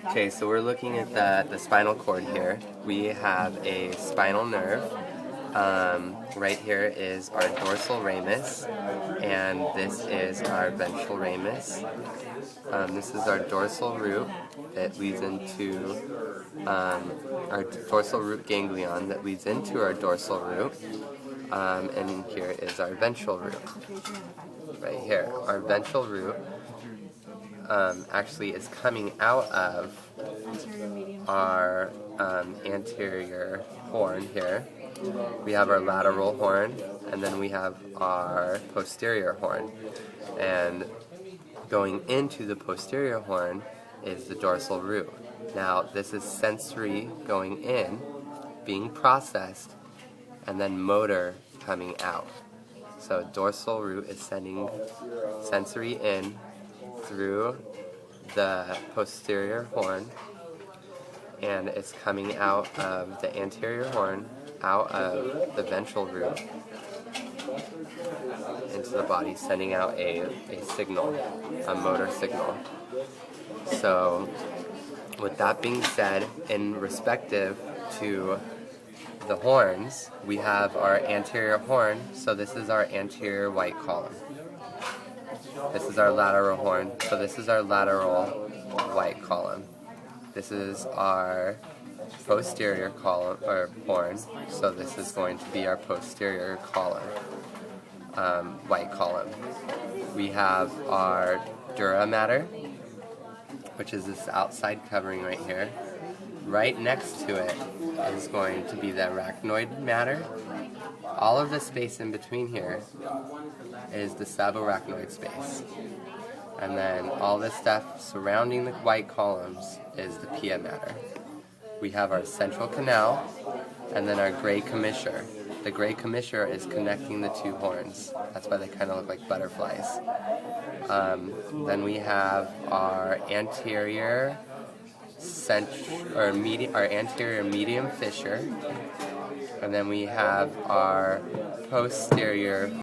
Okay, so we're looking at the spinal cord here. We have a spinal nerve. Right here is our dorsal ramus, and this is our ventral ramus. This is our dorsal root that leads into our dorsal root ganglion that leads into our dorsal root. And here is our ventral root. Right here, our ventral root actually is coming out of our anterior horn here. We have our lateral horn, and then we have our posterior horn. And going into the posterior horn is the dorsal root. Now, this is sensory going in, being processed, and then motor coming out. So dorsal root is sending sensory in through the posterior horn, and it's coming out of the anterior horn, out of the ventral root, into the body, sending out a signal, a motor signal. So with that being said, in respective to the horns, we have our anterior horn, so this is our anterior white column. This is our lateral horn, so this is our lateral white column. This is our posterior column, or horn, so this is going to be our posterior column, white column. We have our dura mater, which is this outside covering right here. Right next to it is going to be the arachnoid matter. All of the space in between here is the subarachnoid space. And then all this stuff surrounding the white columns is the pia mater. We have our central canal, and then our gray commissure. The gray commissure is connecting the two horns. That's why they kind of look like butterflies. Then we have our anterior anterior medium fissure, and then we have our posterior